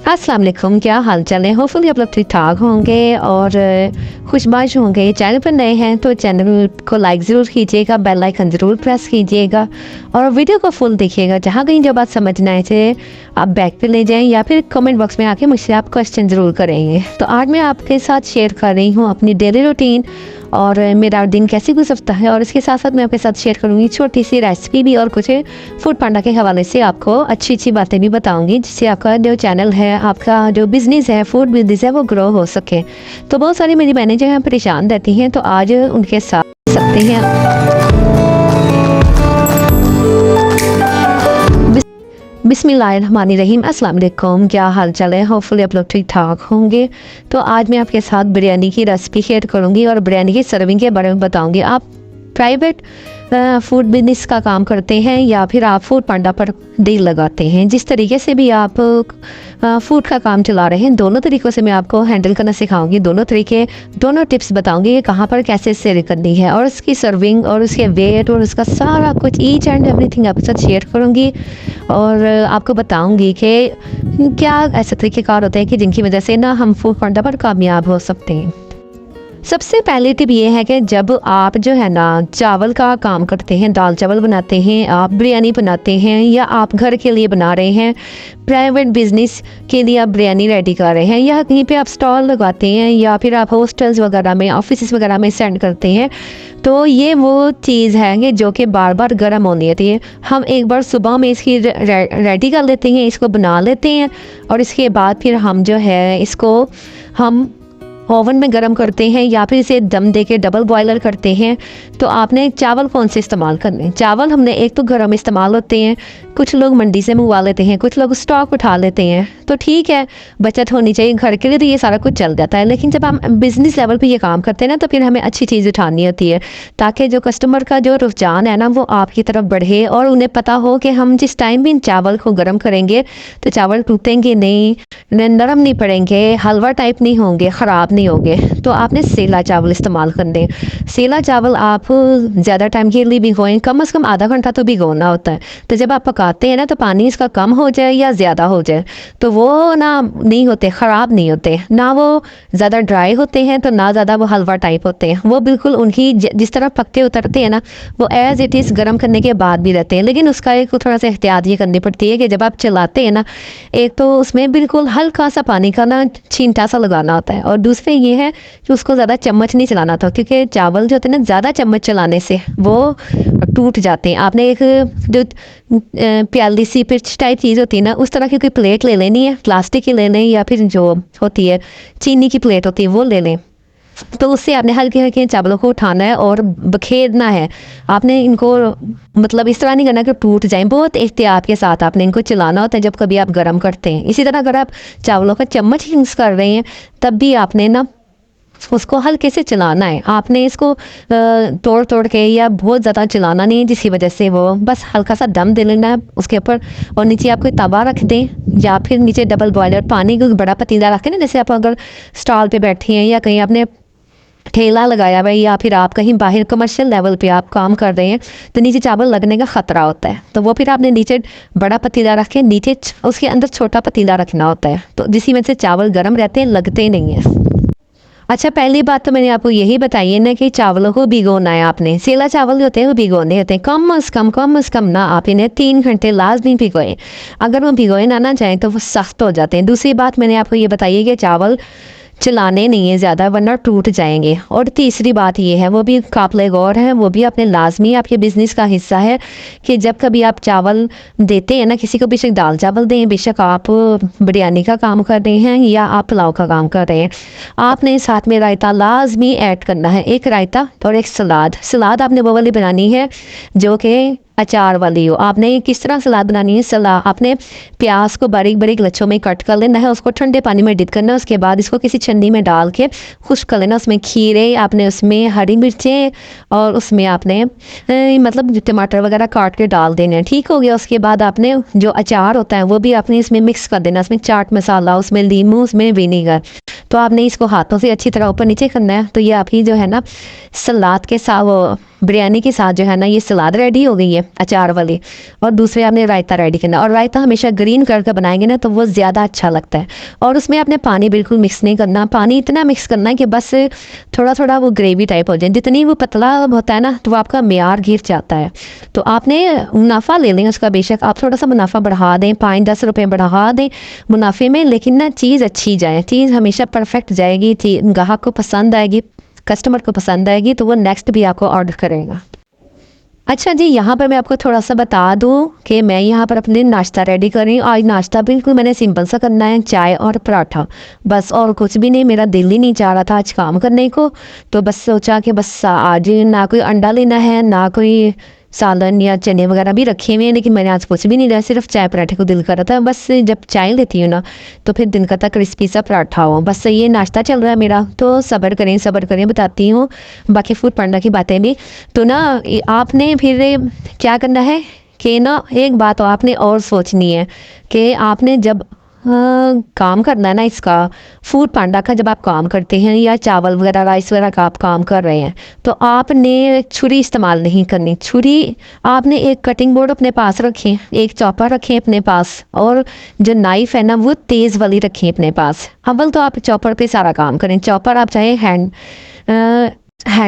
अस्सलाम वालेकुम, क्या हाल चाल है। होपफुली आप लोग ठीक ठाक होंगे और खुशबाश होंगे। चैनल पर नए हैं तो चैनल को लाइक ज़रूर कीजिएगा, बेल आइकन ज़रूर प्रेस कीजिएगा और वीडियो को फुल देखिएगा। जहाँ कहीं जो बात समझ ना आए थे आप बैक पे ले जाएं या फिर कमेंट बॉक्स में आके मुझसे आप क्वेश्चन ज़रूर करेंगे। तो आज मैं आपके साथ शेयर कर रही हूँ अपनी डेली रूटीन और मेरा दिन कैसे गुजरता है, और इसके साथ साथ मैं आपके साथ शेयर करूँगी छोटी सी रेसिपी भी और कुछ फूड पांडा के हवाले से आपको अच्छी अच्छी बातें भी बताऊँगी, जिससे आपका जो चैनल है, आपका जो बिज़नेस है, फूड बिजनेस है, वो ग्रो हो सके। तो बहुत सारी मेरी बहनें जो हैं परेशान रहती हैं, तो आज उनके साथ सकते हैं। बिस्मिल्लाहिर्रहमानिर्रहीम, अस्सलाम वालेकुम, क्या हाल चाल है। होपफुली आप लोग ठीक ठाक होंगे। तो आज मैं आपके साथ बिरयानी की रेसिपी शेयर करूंगी और बिरयानी की सर्विंग के बारे में बताऊंगी। आप प्राइवेट फूड बिजनेस का काम करते हैं या फिर आप फूड पांडा पर डील लगाते हैं, जिस तरीके से भी आप फूड का काम चला रहे हैं, दोनों तरीक़ों से मैं आपको हैंडल करना सिखाऊंगी। दोनों तरीके, दोनों टिप्स बताऊंगी कि कहाँ पर कैसे सेल करनी है, और उसकी सर्विंग और उसके वेट और उसका सारा कुछ ईच एंड एवरीथिंग आपके साथ शेयर करूंगी। और आपको बताऊंगी कि क्या ऐसे तरीक़ेकार होते हैं कि जिनकी वजह से ना हम फूड पांडा पर कामयाब हो सकते हैं। सबसे पहले टिप ये है कि जब आप जो है ना चावल का काम करते हैं, दाल चावल बनाते हैं, आप बिरयानी बनाते हैं या आप घर के लिए बना रहे हैं, प्राइवेट बिजनेस के लिए आप बिरयानी रेडी कर रहे हैं, या कहीं पे आप स्टॉल लगाते हैं या फिर आप हॉस्टल्स वगैरह में, ऑफिस वगैरह में सेंड करते हैं, तो ये वो चीज़ है कि जो कि बार बार गर्म होनी होती है। हम एक बार सुबह में इसकी रेडी कर लेते हैं, इसको बना लेते हैं, और इसके बाद फिर हम जो है इसको हम ओवन में गर्म करते हैं या फिर इसे दम दे के डबल बॉयलर करते हैं। तो आपने चावल कौन से इस्तेमाल करने, चावल हमने एक तो गर्म इस्तेमाल होते हैं, कुछ लोग मंडी से मंगवा लेते हैं, कुछ लोग स्टॉक उठा लेते हैं, तो ठीक है, बचत होनी चाहिए घर के लिए, तो ये सारा कुछ चल जाता है। लेकिन जब हम बिज़नेस लेवल पे ये काम करते हैं ना, तो फिर हमें अच्छी चीज़ उठानी होती है, ताकि जो कस्टमर का जो रुझान है ना वो आपकी तरफ बढ़े, और उन्हें पता हो कि हम जिस टाइम भी इन चावल को गर्म करेंगे तो चावल टूटेंगे नहीं, नरम नहीं पड़ेंगे, हलवा टाइप नहीं होंगे, ख़राब नहीं होंगे। तो आपने सेला चावल इस्तेमाल करने। सेला चावल आप ज़्यादा टाइम के लिए भिगोएं, कम से कम आधा घंटा तो भिगोना होता है। तो जब आप पकाते हैं ना, तो पानी इसका कम हो जाए या ज़्यादा हो जाए, तो वो ना नहीं होते, ख़राब नहीं होते, ना वो ज़्यादा ड्राई होते हैं, तो ना ज़्यादा वो हलवा टाइप होते हैं। वो बिल्कुल उनकी जिस तरह पकते उतरते हैं ना, वो एज़ इट इज़ गर्म करने के बाद भी रहते हैं। लेकिन उसका एक थोड़ा सा एहतियात ये करनी पड़ती है कि जब आप चलाते हैं ना, एक तो उसमें बिल्कुल हल्का सा पानी का ना छींटा सा लगाना होता है, और दूसरे ये है कि उसको ज़्यादा चम्मच नहीं चलाना था, क्योंकि चावल जो होते हैं ना, ज़्यादा चम्मच चलाने से वो टूट जाते हैं। आपने एक जो प्याली सी पिच टाइप चीज़ होती है ना, उस तरह की कोई प्लेट ले लेनी है, प्लास्टिक की ले लें या फिर जो होती है चीनी की प्लेट होती है वो ले लें। तो उससे आपने हल्के हल्के चावलों को उठाना है और बखेरना है। आपने इनको मतलब इस तरह नहीं करना कि टूट जाएं, बहुत एहतियात के साथ आपने इनको चलाना होता है जब कभी आप गर्म करते हैं। इसी तरह अगर आप चावलों का चम्मच यूज़ कर रहे हैं, तब भी आपने ना उसको हल्के से चलाना है। आपने इसको तोड़ तोड़ के या बहुत ज़्यादा चलाना नहीं है, जिसकी वजह से वो बस हल्का सा दम दे लेना है उसके ऊपर, और नीचे आप कोई तवा रख दें या फिर नीचे डबल बॉयलर पानी का बड़ा पतीला रखें ना, जैसे आप अगर स्टॉल पे बैठे हैं या कहीं आपने ठेला लगाया हुआ है या फिर आप कहीं बाहर कमर्शियल लेवल पे आप काम कर रहे हैं, तो नीचे चावल लगने का ख़तरा होता है। तो वो फिर आपने नीचे बड़ा पतीला रखें, नीचे उसके अंदर छोटा पतीला रखना होता है, तो जिसकी वजह से चावल गर्म रहते हैं, लगते नहीं हैं। अच्छा, पहली बात तो मैंने आपको यही बताई है ना कि चावलों को भिगोना है। आपने सेला चावल जो होते हैं वो भिगोने होते हैं, कम से कम ना आप इन्हें 3 घंटे लाजमी भिगोएं। अगर वो भिगोए ना जाए तो वो सख्त हो जाते हैं। दूसरी बात मैंने आपको ये बताई है कि चावल चलाने नहीं है ज़्यादा, वरना टूट जाएंगे। और तीसरी बात ये है, वो भी काबिल गौर है, वो भी अपने लाजमी आपके बिज़नेस का हिस्सा है, कि जब कभी आप चावल देते हैं ना किसी को, बेशक दाल चावल दें, बेशक आप बिरयानी का काम कर रहे हैं या आप पुलाव का काम कर रहे हैं, आपने साथ में रायता लाजमी ऐड करना है। एक रायता और एक सलाद। सलाद आपने वो वाली बनानी है जो कि अचार वाली हो। आपने किस तरह सलाद बनानी है, सलाद आपने प्याज को बारीक बारीक लच्छों में कट कर लेना है, उसको ठंडे पानी में डिप करना है, उसके बाद इसको किसी छन्नी में डाल के खुश्क कर लेना। उसमें खीरे, आपने उसमें हरी मिर्चें और उसमें आपने मतलब टमाटर वगैरह काट के डाल देने हैं। ठीक हो गया। उसके बाद आपने जो अचार होता है वो भी आपने इसमें मिक्स कर देना, उसमें चाट मसाला, उसमें नींबू, उसमें विनीगर। तो आपने इसको हाथों से अच्छी तरह ऊपर नीचे करना है। तो ये आपकी जो है ना सलाद के साथ वो बिरयानी के साथ जो है ना ये सलाद रेडी हो गई है अचार वाली, और दूसरे आपने रायता रेडी करना। और रायता हमेशा ग्रीन कलर का बनाएंगे ना तो वो ज़्यादा अच्छा लगता है। और उसमें आपने पानी बिल्कुल मिक्स नहीं करना, पानी इतना मिक्स करना है कि बस थोड़ा थोड़ा वो ग्रेवी टाइप हो जाए। जितनी वो पतला होता है ना तो वो आपका मेयार गिर जाता है। तो आपने मुनाफा ले लें उसका, बेशक आप थोड़ा सा मुनाफा बढ़ा दें, 5-10 रुपये बढ़ा दें मुनाफे में, लेकिन ना चीज़ अच्छी जाए, चीज़ हमेशा परफेक्ट जाएगी, ग्राहक को पसंद आएगी, कस्टमर को पसंद आएगी तो वो नेक्स्ट भी आपको ऑर्डर करेगा। अच्छा जी, यहाँ पर मैं आपको थोड़ा सा बता दूँ कि मैं यहाँ पर अपने नाश्ता रेडी कर रही हूँ। आज नाश्ता बिल्कुल मैंने सिंपल सा करना है, चाय और पराठा बस, और कुछ भी नहीं। मेरा दिल ही नहीं चाह रहा था आज काम करने को, तो बस सोचा कि बस आज ना कोई अंडा लेना है, ना कोई सालन या चने वगैरह भी रखे हुए हैं, लेकिन मैंने आज कुछ भी नहीं लिया, सिर्फ चाय पराठे को दिल कर रहा था। बस जब चाय लेती हूँ ना तो फिर दिल करता क्रिस्पी सा पराठा हो। बस ये नाश्ता चल रहा है मेरा, तो सब्र करें बताती हूँ बाकी फूड पांडा की बातें भी। तो ना आपने फिर क्या करना है कि ना एक बात आपने और सोचनी है कि आपने जब काम करना है ना इसका, फूड पांडा का जब आप काम करते हैं या चावल वगैरह राइस वगैरह का आप काम कर रहे हैं तो आपने छुरी इस्तेमाल नहीं करनी। छुरी आपने एक कटिंग बोर्ड अपने पास रखें, एक चॉपर रखें अपने पास, और जो नाइफ़ है ना वो तेज़ वाली रखें अपने पास। अव्वल तो आप चॉपर पे सारा काम करें। चॉपर आप चाहे हैंड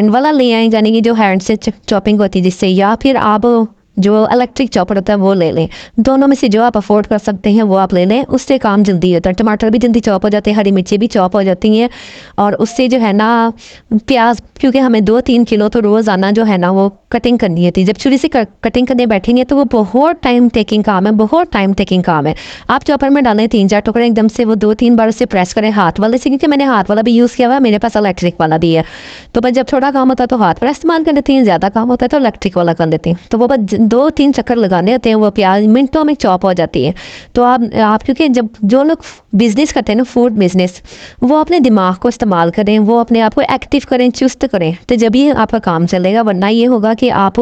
वाला ले आए, यानी कि जो हैंड से चॉपिंग होती है जिससे, या फिर आप जो इलेक्ट्रिक चॉपर होता है वो ले लें। दोनों में से जो आप अफोर्ड कर सकते हैं वो आप ले लें, उससे काम जल्दी होता है। टमाटर भी जल्दी चॉप हो जाते हैं, हरी मिर्ची भी चॉप हो जाती हैं, और उससे जो है ना प्याज, क्योंकि हमें 2-3 किलो तो रोज़ाना जो है ना वो कटिंग करनी होती है। जब छुरी से कटिंग करने बैठेंगे तो वो बहुत टाइम टेकिंग काम है, बहुत टाइम टेकिंग काम है। आप चॉपर में डालें 3-4 टुकड़े एकदम से, वो 2-3 बार उससे प्रेस करें हाथ वाले से, क्योंकि मैंने हाथ वाला भी यूज़ किया हुआ है, मेरे पास इलेक्ट्रिक वाला भी है। तो बस जब थोड़ा काम होता है तो हाथ वाला इस्तेमाल कर लेती हैं, ज़्यादा काम होता है तो इलेक्ट्रिक वाला कर लेती हैं। तो वो बस 2-3 चक्कर लगाने होते हैं, वो प्याज मिनटों में चॉप हो जाती है। तो आप क्योंकि जब जो लोग बिजनेस करते हैं ना, फूड बिजनेस, वो अपने दिमाग को इस्तेमाल करें, वो अपने आप को एक्टिव करें, चुस्त करें, तो जब ही आपका काम चलेगा। वरना ये होगा कि आप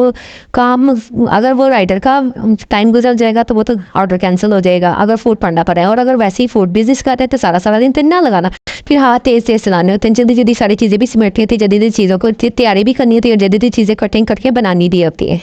काम, अगर वो राइडर का टाइम गुजर जाएगा तो वो तो ऑर्डर कैंसिल हो जाएगा अगर फूड पांडा पर है। और अगर वैसे ही फूड बिजनेस कर रहे हैं तो सारा सारा दिन तो ना लगाना, फिर हाथ तेज़ तेज़ चलाने होते हैं, जल्दी जल्दी सारी चीज़ें भी समेटनी होती है, जल्दी जल्दी चीज़ों को तैयारी भी करनी होती है, और जल्दी जल्दी चीज़ें कटिंग करके बनानी भी होती है।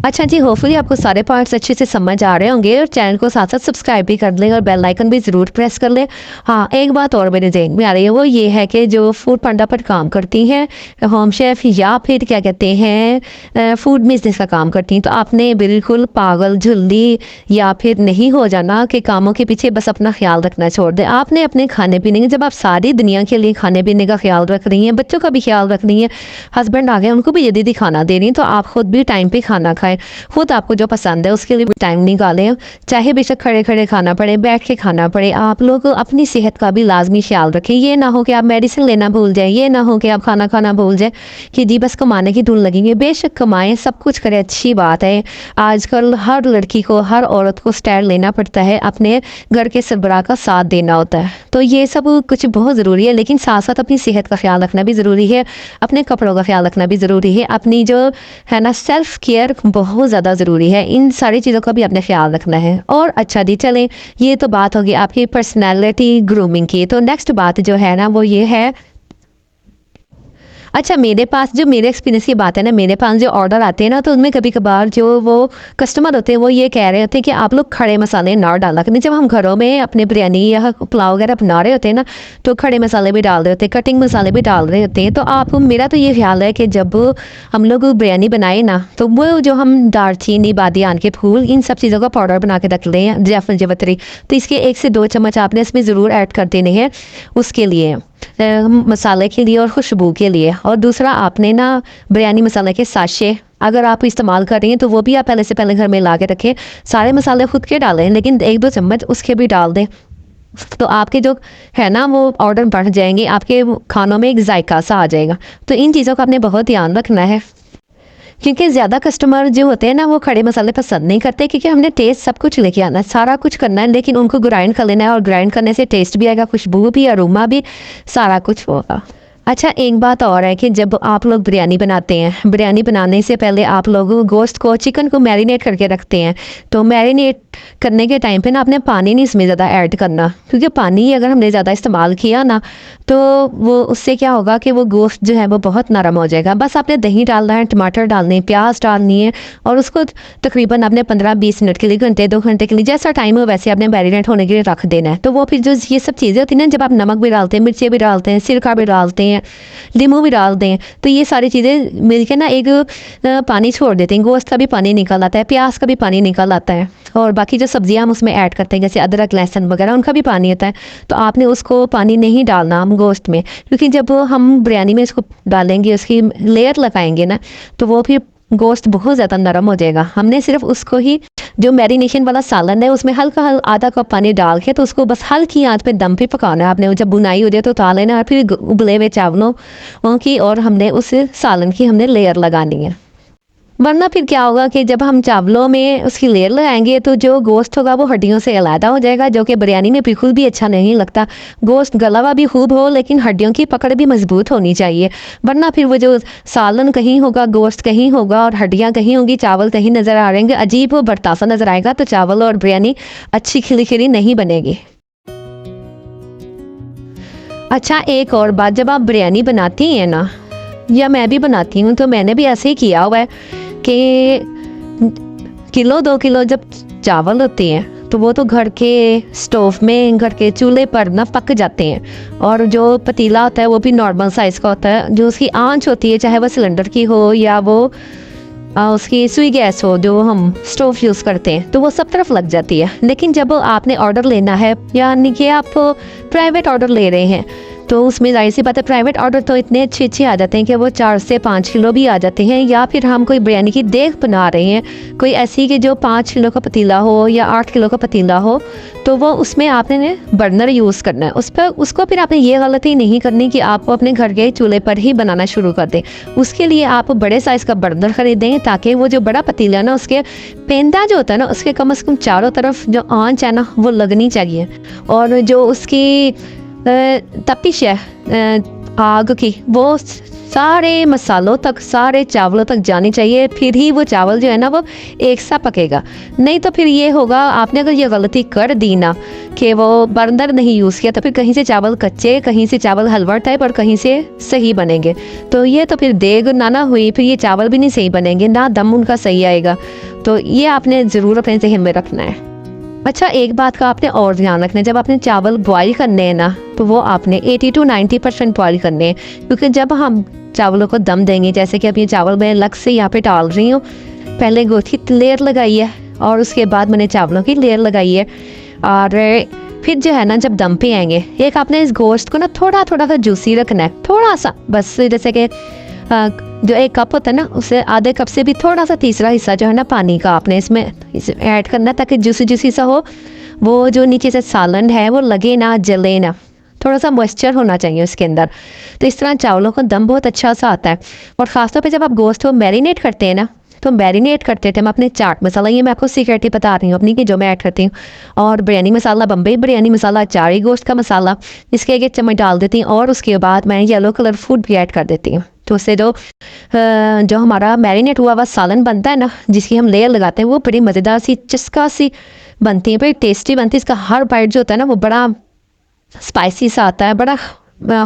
अच्छा जी, होपफुली आपको सारे पार्ट्स अच्छे से समझ आ रहे होंगे, और चैनल को साथ साथ सब्सक्राइब भी कर लें और बेल आइकन भी ज़रूर प्रेस कर लें। हाँ, एक बात और मेरे जहन में आ रही है, वो ये है कि जो फूड पांडा पर काम करती हैं होम शेफ़, या फिर क्या कहते हैं फूड बिजनेस का काम करती हैं, तो आपने बिल्कुल पागल झुल्ली या फिर नहीं हो जाना कि कामों के पीछे बस अपना ख्याल रखना छोड़ दें। आपने अपने खाने पीने के, जब आप सारी दुनिया के लिए खाने पीने का ख्याल रख रही हैं, बच्चों का भी ख्याल रख रही हैं, हस्बैंड आ गए उनको भी जल्दी खाना दे रही हैं, तो आप खुद भी टाइम पे खाना खाएं। खुद आपको जो पसंद है उसके लिए टाइम निकालें, चाहे बेशक खड़े खड़े खाना पड़े, बैठ के खाना पड़े। आप लोग अपनी सेहत का भी लाजमी ख्याल रखें। ये ना हो कि आप मेडिसिन लेना भूल जाए, ये ना हो कि आप खाना खाना भूल जाए कि जी बस कमाने की धुन लगेंगे। बेशक कमाएं, सब कुछ करें, अच्छी बात है। आजकल हर लड़की को, हर औरत को स्टैंड लेना पड़ता है, अपने घर के सरबराह का साथ देना होता है, तो ये सब कुछ बहुत ज़रूरी है। लेकिन साथ साथ अपनी सेहत का ख्याल रखना भी ज़रूरी है, अपने कपड़ों का ख्याल रखना भी ज़रूरी है, अपनी जो है ना सेल्फ केयर बहुत ज़्यादा ज़रूरी है। इन सारी चीज़ों का भी अपने ख्याल रखना है। और अच्छा जी, चलें, ये तो बात होगी आपकी पर्सनैलिटी ग्रूमिंग की। तो नेक्स्ट बात जो है ना वो ये है, अच्छा मेरे पास जो मेरे एक्सपीरियंस की बात है ना, मेरे पास जो ऑर्डर आते हैं ना तो उनमें कभी कभार जो वो कस्टमर होते हैं वो ये कह रहे होते हैं कि आप लोग खड़े मसाले ना डाला करें। जब हम घरों में अपने बिरयानी या पुलाव वगैरह बना रहे होते हैं ना तो खड़े मसाले भी डाल रहे होते हैं, कटिंग मसाले भी डाल रहे होते हैं। तो आप, मेरा तो ये ख्याल है कि जब हम लोग बिरयानी बनाए ना तो वो जो हम दालचीनी, बादियान के फूल, इन सब चीज़ों का पाउडर बना के रख लें, जायफल जवतरी, तो इसके 1 से 2 चम्मच आपने इसमें ज़रूर ऐड कर देने हैं उसके लिए, मसाले के लिए और खुशबू के लिए। और दूसरा, आपने ना बिरयानी मसाले के साशे अगर आप इस्तेमाल कर रही हैं तो वो भी आप पहले से पहले घर में ला के रखें। सारे मसाले खुद के डालें लेकिन 1-2 चम्मच उसके भी डाल दें, तो आपके जो है ना वो ऑर्डर बढ़ जाएंगे, आपके खानों में एक जायका सा आ जाएगा। तो इन चीज़ों का आपने बहुत ध्यान रखना है, क्योंकि ज़्यादा कस्टमर जो होते हैं ना वो खड़े मसाले पसंद नहीं करते, क्योंकि हमने टेस्ट सब कुछ लेके आना है, सारा कुछ करना है, लेकिन उनको ग्राइंड कर लेना है, और ग्राइंड करने से टेस्ट भी आएगा, खुशबू भी, अरोमा भी, सारा कुछ होगा। अच्छा, एक बात और है कि जब आप लोग बिरयानी बनाते हैं, बिरयानी बनाने से पहले आप लोग गोश्त को, चिकन को मैरिनेट करके रखते हैं। तो मैरिनेट करने के टाइम पे ना आपने पानी नहीं इसमें ज़्यादा ऐड करना, क्योंकि पानी अगर हमने ज़्यादा इस्तेमाल किया ना तो वो उससे क्या होगा कि वो गोश्त जो है वो बहुत नरम हो जाएगा। बस आपने दही डालना है, टमाटर डालने हैं, प्याज डालनी है और उसको तकरीबन आपने 15-20 मिनट के लिए, घंटे 2 घंटे के लिए जैसा टाइम हो वैसे आपने मैरिनेट होने के लिए रख देना है। तो वो फिर जो ये सब चीज़ें होती हैं ना, जब आप नमक भी डालते हैं, मिर्ची भी डालते हैं, सिरका भी डालते हैं, नींबू भी डालते हैं, तो ये सारी चीज़ें मिलकर ना एक पानी छोड़ देते हैं। गोश्त का भी पानी निकल आता है, प्याज का भी पानी निकल आता है, और बाकी जो सब्जियां हम उसमें ऐड करते हैं जैसे अदरक लहसुन वगैरह, उनका भी पानी होता है। तो आपने उसको पानी नहीं डालना हम गोश्त में, क्योंकि जब हम बिरयानी में इसको डालेंगे, उसकी लेयर लगाएंगे ना, तो वो फिर गोश्त बहुत ज़्यादा नरम हो जाएगा। हमने सिर्फ उसको ही जो मैरिनेशन वाला सालन है उसमें हल्का आधा कप पानी डाल के तो उसको बस हल्की आंच पे दम पे पकाना है। आपने जब बुनाई हो जाए तो उतार लेना, और फिर उबले हुए चावलों की और हमने उस सालन की हमने लेयर लगानी है। वरना फिर क्या होगा कि जब हम चावलों में उसकी लेयर लगाएंगे तो जो गोश्त होगा वो हड्डियों से अलहदा हो जाएगा, जो कि बिरयानी में बिल्कुल भी अच्छा नहीं लगता। गोश्त गला हुआ भी खूब हो, लेकिन हड्डियों की पकड़ भी मजबूत होनी चाहिए, वरना फिर वो जो सालन कहीं होगा, गोश्त कहीं होगा और हड्डियाँ कहीं होंगी, चावल कहीं नज़र आ रहेंगे, अजीब वो बरतासा नज़र आएगा, तो चावल और बिरयानी अच्छी खिली खिली नहीं बनेगी। अच्छा, एक और बात, जब आप बिरयानी बनाती हैं ना, या मैं भी बनाती हूँ, तो मैंने भी ऐसे ही किया हुआ है कि किलो 2 किलो जब चावल होते हैं तो वो तो घर के स्टोव में, घर के चूल्हे पर ना पक जाते हैं, और जो पतीला होता है वो भी नॉर्मल साइज़ का होता है। जो उसकी आंच होती है, चाहे वो सिलेंडर की हो या वो उसकी सुई गैस हो जो हम स्टोव यूज़ करते हैं, तो वो सब तरफ लग जाती है। लेकिन जब आपने ऑर्डर लेना है, यानी कि आप प्राइवेट ऑर्डर ले रहे हैं, तो उसमें जाहिर सी बात है प्राइवेट ऑर्डर तो इतने अच्छे आ जाते हैं कि वो 4 से 5 किलो भी आ जाते हैं। या फिर हम कोई बिरयानी की देग बना रहे हैं, कोई ऐसी कि जो 5 किलो का पतीला हो या 8 किलो का पतीला हो, तो वो उसमें आपने बर्नर यूज़ करना है। उसको फिर आपने ये गलती नहीं करनी कि आप अपने घर के चूल्हे पर ही बनाना शुरू कर दें। उसके लिए आप बड़े साइज़ का बर्नर खरीदें, ताकि वो जो बड़ा पतीला है ना, उसके पेंदा जो होता है ना, उसके कम से कम चारों तरफ जो आंच है ना वो लगनी चाहिए, और जो उसकी तपिश है आग की, वो सारे मसालों तक, सारे चावलों तक जानी चाहिए। फिर ही वो चावल जो है ना वो एक सा पकेगा। नहीं तो फिर ये होगा, आपने अगर ये गलती कर दी ना कि वो बर्नर नहीं यूज़ किया, तो फिर कहीं से चावल कच्चे, कहीं से चावल हलवा टाइप और कहीं से सही बनेंगे। तो ये तो फिर देग ना हुई, फिर ये चावल भी नहीं सही बनेंगे, ना दम उनका सही आएगा। तो ये आपने ज़रूर अपने ज़हन में रखना है। अच्छा, एक बात का आपने और ध्यान रखना है, जब आपने चावल बॉईल करने हैं ना, तो वो आपने 80 to 90% बॉईल करने हैं, क्योंकि जब हम चावलों को दम देंगे, जैसे कि अब ये चावल मैं अलग से यहाँ पे डाल रही हूँ, पहले गोश्त की लेयर लगाई है और उसके बाद मैंने चावलों की लेयर लगाई है, और फिर जो है ना जब दम पे आएंगे, एक आपने इस गोश्त को ना थोड़ा सा जूसी रखना है, थोड़ा सा बस, जैसे कि जो 1 कप होता है ना, उससे आधे कप से भी थोड़ा सा तीसरा हिस्सा जो है ना पानी का आपने इसमें ऐड करना, ताकि जूसी सा हो। वो जो नीचे से सालन है वो लगे ना, जले ना, थोड़ा सा मॉइस्चर होना चाहिए उसके अंदर। तो इस तरह चावलों का दम बहुत अच्छा सा आता है। और ख़ासतौर पे जब आप गोश्त को मैरिनेट करते हैं ना, तो मैरिनेट करते थे मैं अपने चाट मसाला, ये मैं आपको सीक्रेटली बता रही हूँ अपनी, कि जो मैं ऐड करती हूँ, और बिरयानी मसाला, बम्बई बिरयानी मसाला, चारी गोश्त का मसाला, इसके 1 चम्मच डाल देती हूँ, और उसके बाद मैं येलो कलर फूड भी ऐड कर देती हूँ। तो उससे जो हमारा मैरिनेट हुआ सालन बनता है ना, जिसकी हम लेयर लगाते हैं, वो बड़ी मज़ेदार सी, चस्का सी बनती है, बड़ी टेस्टी बनती है। इसका हर बाइट जो होता है ना वो बड़ा स्पाइसी सा आता है, बड़ा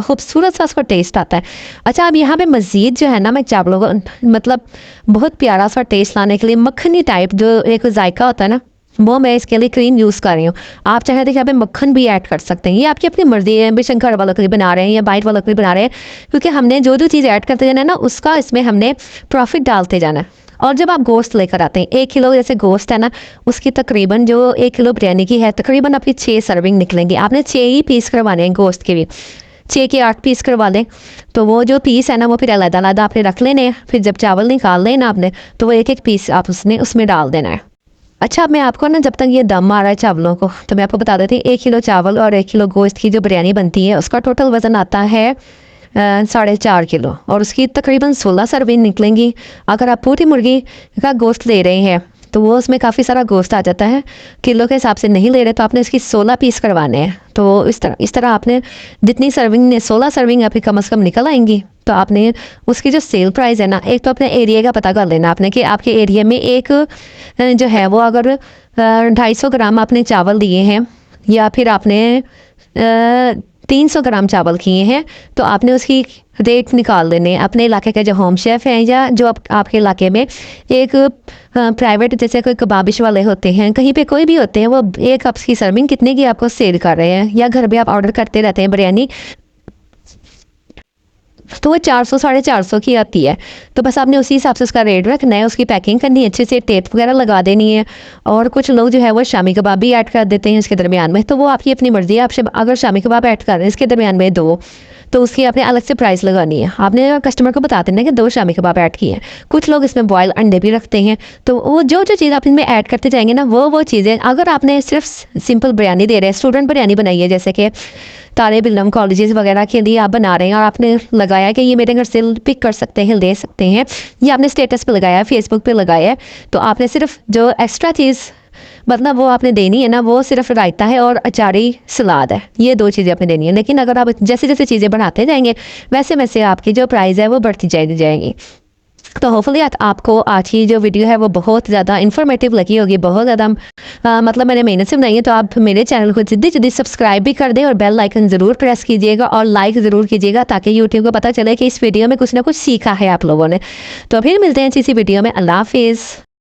खूबसूरत सा उसका टेस्ट आता है। अच्छा, अब यहाँ पे मज़ीद जो है ना, मैं चावलों को मतलब बहुत प्यारा सा टेस्ट लाने के लिए मक्खनी टाइप जो एक जायका होता है ना, वो मैं इसके लिए क्रीम यूज़ कर रही हूँ। आप चाहे तो यहाँ पे मक्खन भी ऐड कर सकते हैं, ये आपकी अपनी मर्जी है। बेशक घर वालों के लिए बना रहे हैं या बाइट वालों के लिए बना रहे हैं, क्योंकि हमने जो चीज़ ऐड करते जाना है ना, उसका इसमें हमने प्रॉफिट डालते जाना है। और जब आप गोश्त लेकर आते हैं, 1 किलो जैसे गोश्त है ना, उसकी तकरीबन जो 1 किलो बिरयानी की है, तकरीबन आपकी 6 सर्विंग निकलेंगी। आपने 6 ही पीस करवाने हैं गोश्त के भी, 6 के 8 पीस करवा लें, तो वो जो पीस है ना वो फिर अलग-अलग आपने रख लेने हैं। फिर जब चावल निकाल लेना आपने, तो वो 1 पीस आप उसमें डाल देना है। अच्छा, अब मैं आपको ना, जब तक ये दम आ रहा है चावलों को, तो मैं आपको बता देती हूँ, 1 किलो चावल और 1 किलो गोश्त की जो बिरयानी बनती है, उसका टोटल वज़न आता है 4.5 किलो, और उसकी तकरीबन 16 सर्विंग निकलेंगी। अगर आप पूरी मुर्गी का गोश्त ले रहे हैं तो वो उसमें काफ़ी सारा गोश्त आ जाता है। किलो के हिसाब से नहीं ले रहे तो आपने इसकी 16 पीस करवाने हैं। तो इस तरह आपने जितनी सर्विंग ने 16 सर्विंग आपकी कम से कम निकल आएंगी। तो आपने उसकी जो सेल प्राइस है ना, एक तो अपने एरिया का पता कर लेना आपने कि आपके एरिया में एक जो है वो अगर 250 ग्राम आपने चावल दिए हैं या फिर आपने 300 ग्राम चावल किए हैं, तो आपने उसकी रेट निकाल देने अपने इलाके के जो होम शेफ़ हैं या जो आपके इलाके में एक प्राइवेट जैसे कोई कबाबिश वाले होते हैं, कहीं पे कोई भी होते हैं, वो एक कप की सर्विंग कितने की आपको सेल कर रहे हैं, या घर पे आप ऑर्डर करते रहते हैं बिरयानी, तो वो 400 450 की आती है। तो बस आपने उसी हिसाब से उसका रेट रखना है, उसकी पैकिंग करनी है, अच्छे से टेप वगैरह लगा देनी है। और कुछ लोग जो है वो शामी कबाब भी ऐड कर देते हैं इसके दरमियान में, तो वो आपकी अपनी मर्ज़ी है। आपसे अगर शामी कबाब ऐड कर रहे हैं इसके दरमियान में दो, तो उसकी आपने अलग से प्राइस लगानी है। आपने कस्टमर को बता देना कि 2 शामी कबाब ऐड किए हैं। कुछ लोग इसमें बॉयल अंडे भी रखते हैं। तो वो जो जो चीज़ आप इनमें ऐड करते जाएंगे ना, वो चीज़ें, अगर आपने सिर्फ सिंपल बिरयानी दे रहे हैं, स्टूडेंट बिरयानी बनाई है, जैसे कि तालिब इल्म कॉलेजेस वगैरह के लिए आप बना रहे हैं और आपने लगाया कि ये मेरे घर से पिक कर सकते हैं, दे सकते हैं, या आपने स्टेटस पे लगाया, फेसबुक पे लगाया है, तो आपने सिर्फ जो एक्स्ट्रा चीज़ मतलब वो आपने देनी है ना, वो सिर्फ रायता है और अचारी सलाद है, ये 2 चीज़ें आपने देनी है। लेकिन अगर आप जैसे जैसे चीज़ें बढ़ाते जाएंगे वैसे वैसे आपकी जो प्राइस है वो बढ़ती जाएगी। तो होपफुली आपको आज की जो वीडियो है वो बहुत ज़्यादा इन्फॉर्मेटिव लगी होगी, बहुत ज़्यादा मतलब मैंने मेहनत से बनाई है। तो आप मेरे चैनल को जल्दी सब्सक्राइब भी कर दें और बेल आइकन ज़रूर प्रेस कीजिएगा और लाइक ज़रूर कीजिएगा, ताकि यूट्यूब को पता चले कि इस वीडियो में कुछ ना कुछ सीखा है आप लोगों ने। तो फिर मिलते हैं इसी वीडियो में। अल्लाह हाफिज़।